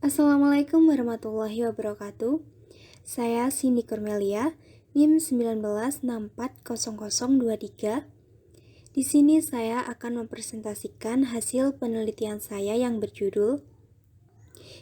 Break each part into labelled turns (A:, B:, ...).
A: Assalamualaikum warahmatullahi wabarakatuh. Saya Cindy Cormelia, NIM 19640023. Di sini saya akan mempresentasikan hasil penelitian saya yang berjudul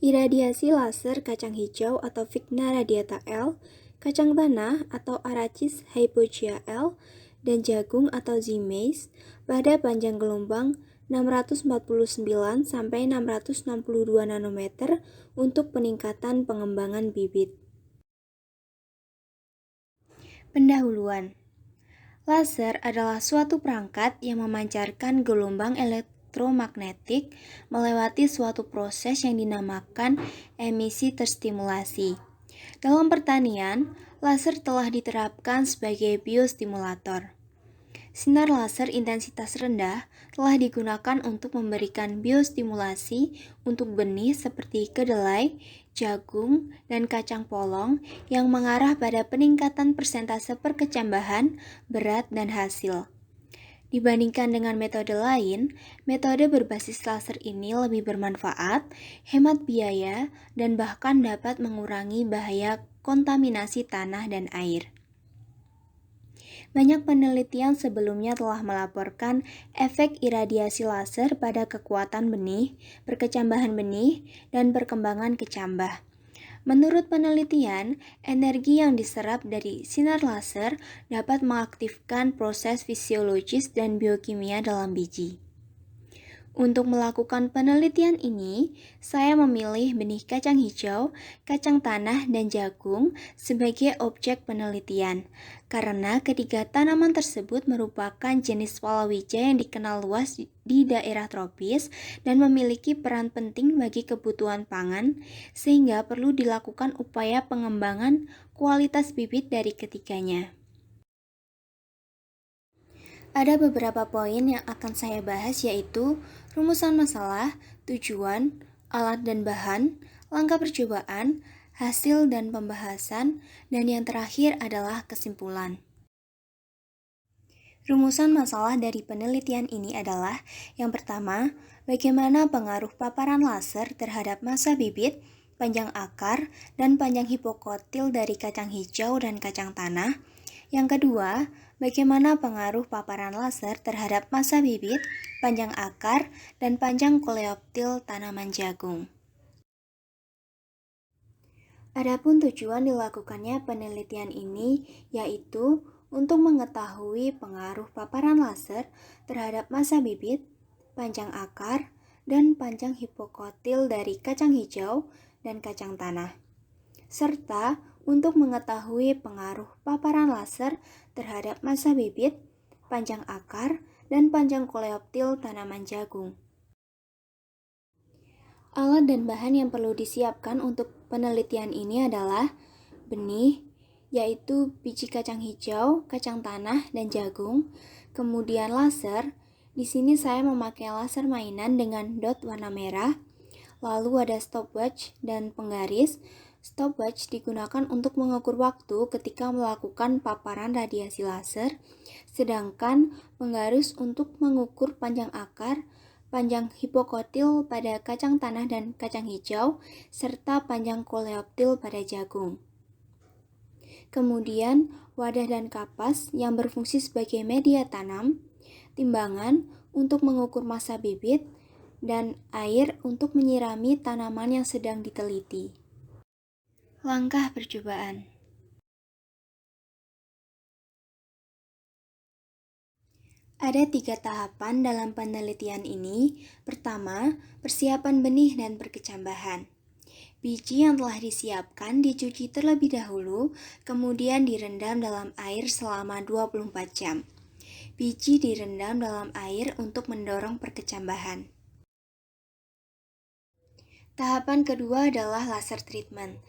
A: Iradiasi laser kacang hijau atau Vigna radiata L, kacang tanah atau Arachis hypogaea L, dan jagung atau Z-maize pada panjang gelombang 649 sampai 662 nanometer untuk peningkatan pengembangan bibit. Pendahuluan. Laser adalah suatu perangkat yang memancarkan gelombang elektromagnetik melewati suatu proses yang dinamakan emisi terstimulasi. Dalam pertanian, laser telah diterapkan sebagai biostimulator. Sinar laser intensitas rendah telah digunakan untuk memberikan biostimulasi untuk benih seperti kedelai, jagung, dan kacang polong yang mengarah pada peningkatan persentase perkecambahan, berat, dan hasil. Dibandingkan dengan metode lain, metode berbasis laser ini lebih bermanfaat, hemat biaya, dan bahkan dapat mengurangi bahaya kontaminasi tanah dan air. Banyak penelitian sebelumnya telah melaporkan efek iradiasi laser pada kekuatan benih, perkecambahan benih, dan perkembangan kecambah. Menurut penelitian, energi yang diserap dari sinar laser dapat mengaktifkan proses fisiologis dan biokimia dalam biji. Untuk melakukan penelitian ini, saya memilih benih kacang hijau, kacang tanah, dan jagung sebagai objek penelitian, karena ketiga tanaman tersebut merupakan jenis palawija yang dikenal luas di daerah tropis dan memiliki peran penting bagi kebutuhan pangan, sehingga perlu dilakukan upaya pengembangan kualitas bibit dari ketiganya. Ada beberapa poin yang akan saya bahas, yaitu rumusan masalah, tujuan, alat dan bahan, langkah percobaan, hasil dan pembahasan, dan yang terakhir adalah kesimpulan. Rumusan masalah dari penelitian ini adalah: yang pertama, bagaimana pengaruh paparan laser terhadap massa bibit, panjang akar, dan panjang hipokotil dari kacang hijau dan kacang tanah. Yang kedua, bagaimana pengaruh paparan laser terhadap massa bibit, panjang akar, dan panjang koleoptil tanaman jagung. Adapun tujuan dilakukannya penelitian ini yaitu untuk mengetahui pengaruh paparan laser terhadap massa bibit, panjang akar, dan panjang hipokotil dari kacang hijau dan kacang tanah, serta untuk mengetahui pengaruh paparan laser terhadap massa bibit, panjang akar, dan panjang koleoptil tanaman jagung. Alat dan bahan yang perlu disiapkan untuk penelitian ini adalah benih, yaitu biji kacang hijau, kacang tanah, dan jagung. Kemudian laser, di sini saya memakai laser mainan dengan dot warna merah. Lalu ada stopwatch dan penggaris. Stopwatch digunakan untuk mengukur waktu ketika melakukan paparan radiasi laser, sedangkan penggaris untuk mengukur panjang akar, panjang hipokotil pada kacang tanah dan kacang hijau, serta panjang koleoptil pada jagung. Kemudian, wadah dan kapas yang berfungsi sebagai media tanam, timbangan untuk mengukur massa bibit, dan air untuk menyirami tanaman yang sedang diteliti. Langkah percobaan. Ada 3 tahapan dalam penelitian ini. Pertama, persiapan benih dan perkecambahan. Biji yang telah disiapkan dicuci terlebih dahulu, kemudian direndam dalam air selama 24 jam. Biji direndam dalam air untuk mendorong perkecambahan. Tahapan kedua adalah laser treatment.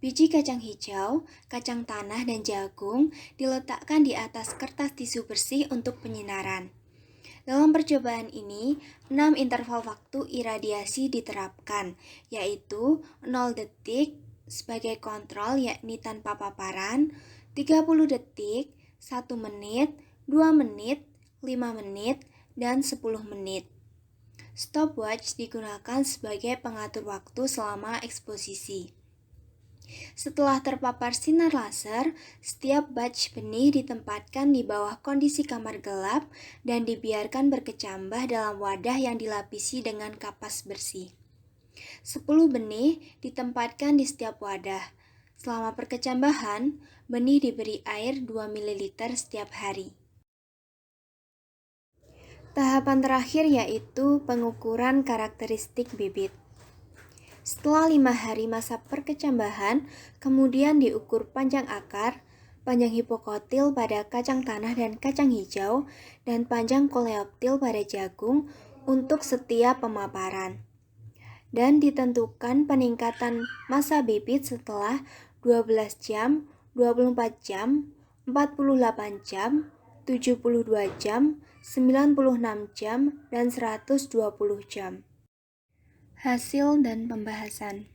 A: Biji kacang hijau, kacang tanah, dan jagung diletakkan di atas kertas tisu bersih untuk penyinaran. Dalam percobaan ini, 6 interval waktu iradiasi diterapkan, yaitu 0 detik sebagai kontrol yakni tanpa paparan, 30 detik, 1 menit, 2 menit, 5 menit, dan 10 menit. Stopwatch digunakan sebagai pengatur waktu selama eksposisi. Setelah terpapar sinar laser, setiap batch benih ditempatkan di bawah kondisi kamar gelap dan dibiarkan berkecambah dalam wadah yang dilapisi dengan kapas bersih. 10 benih ditempatkan di setiap wadah. Selama perkecambahan, benih diberi air 2 ml setiap hari. Tahapan terakhir yaitu pengukuran karakteristik bibit. Setelah 5 hari masa perkecambahan, kemudian diukur panjang akar, panjang hipokotil pada kacang tanah dan kacang hijau, dan panjang koleoptil pada jagung untuk setiap pemaparan. Dan ditentukan peningkatan massa bibit setelah 12 jam, 24 jam, 48 jam, 72 jam, 96 jam, dan 120 jam. Hasil dan pembahasan.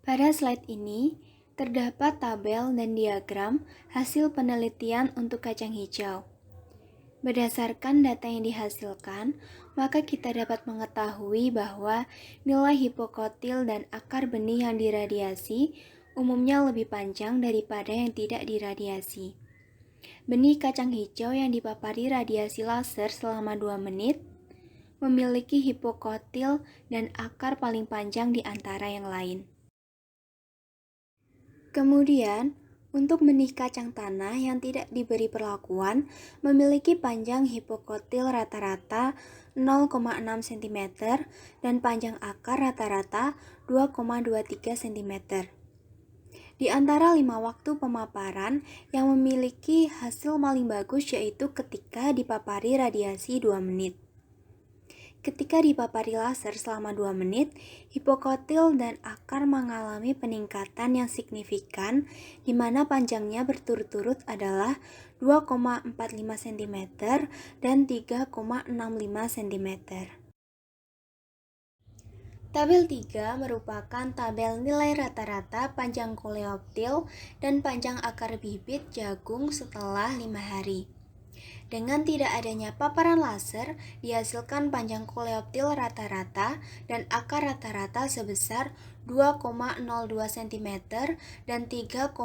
A: Pada slide ini, terdapat tabel dan diagram hasil penelitian untuk kacang hijau. Berdasarkan data yang dihasilkan, maka kita dapat mengetahui bahwa nilai hipokotil dan akar benih yang diradiasi umumnya lebih panjang daripada yang tidak diradiasi. Benih kacang hijau yang dipapari radiasi laser selama 2 menit memiliki hipokotil dan akar paling panjang di antara yang lain. Kemudian, untuk benih kacang tanah yang tidak diberi perlakuan memiliki panjang hipokotil rata-rata 0,6 cm dan panjang akar rata-rata 2,23 cm. Di antara 5 waktu pemaparan yang memiliki hasil paling bagus yaitu ketika dipapari radiasi 2 menit. Ketika dipapari laser selama 2 menit, hipokotil dan akar mengalami peningkatan yang signifikan di mana panjangnya berturut-turut adalah 2,45 cm dan 3,65 cm. Tabel 3 merupakan tabel nilai rata-rata panjang koleoptil dan panjang akar bibit jagung setelah 5 hari. Dengan tidak adanya paparan laser, dihasilkan panjang koleoptil rata-rata dan akar rata-rata sebesar 2,02 cm dan 3,03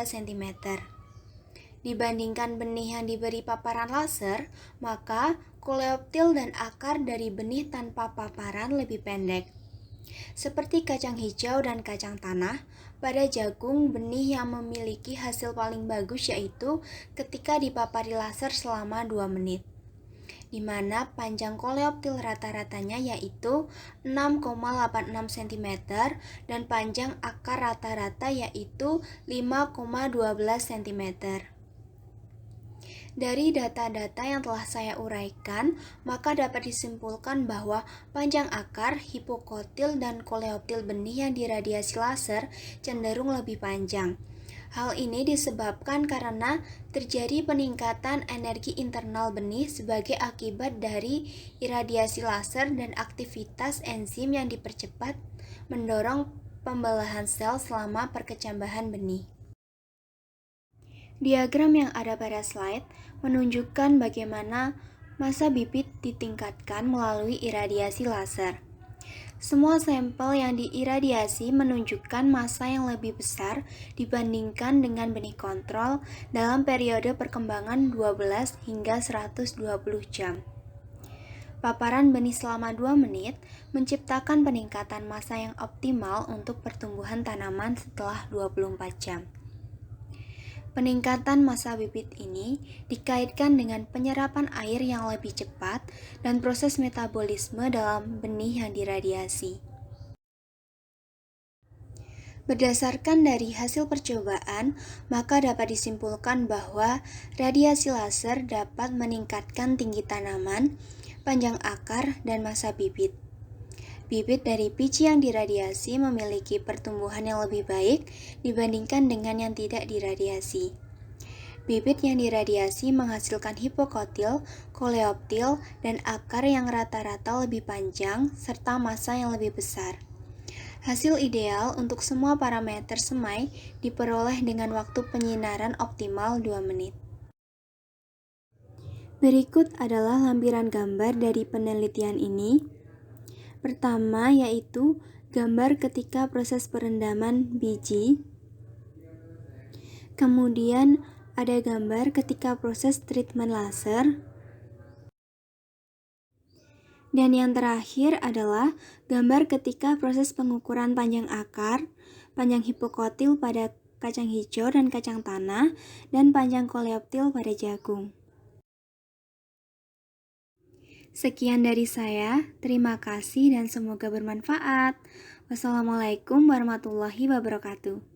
A: cm. Dibandingkan benih yang diberi paparan laser, maka koleoptil dan akar dari benih tanpa paparan lebih pendek. Seperti kacang hijau dan kacang tanah, pada jagung benih yang memiliki hasil paling bagus yaitu ketika dipapari laser selama 2 menit, di mana panjang koleoptil rata-ratanya yaitu 6,86 cm dan panjang akar rata-rata yaitu 5,12 cm. Dari data-data yang telah saya uraikan, maka dapat disimpulkan bahwa panjang akar, hipokotil, dan koleoptil benih yang diradiasi laser cenderung lebih panjang. Hal ini disebabkan karena terjadi peningkatan energi internal benih sebagai akibat dari iradiasi laser dan aktivitas enzim yang dipercepat mendorong pembelahan sel selama perkecambahan benih. Diagram yang ada pada slide menunjukkan bagaimana massa bibit ditingkatkan melalui iradiasi laser. Semua sampel yang diiradiasi menunjukkan massa yang lebih besar dibandingkan dengan benih kontrol dalam periode perkembangan 12 hingga 120 jam. Paparan benih selama 2 menit menciptakan peningkatan massa yang optimal untuk pertumbuhan tanaman setelah 24 jam. Peningkatan massa bibit ini dikaitkan dengan penyerapan air yang lebih cepat dan proses metabolisme dalam benih yang diradiasi. Berdasarkan dari hasil percobaan, maka dapat disimpulkan bahwa radiasi laser dapat meningkatkan tinggi tanaman, panjang akar, dan massa bibit. Bibit dari biji yang diradiasi memiliki pertumbuhan yang lebih baik dibandingkan dengan yang tidak diradiasi. Bibit yang diradiasi menghasilkan hipokotil, koleoptil, dan akar yang rata-rata lebih panjang serta massa yang lebih besar. Hasil ideal untuk semua parameter semai diperoleh dengan waktu penyinaran optimal 2 menit. Berikut adalah lampiran gambar dari penelitian ini. Pertama yaitu gambar ketika proses perendaman biji. Kemudian ada gambar ketika proses treatment laser. Dan yang terakhir adalah gambar ketika proses pengukuran panjang akar, panjang hipokotil pada kacang hijau dan kacang tanah, dan panjang koleoptil pada jagung. Sekian dari saya, terima kasih dan semoga bermanfaat. Wassalamualaikum warahmatullahi wabarakatuh.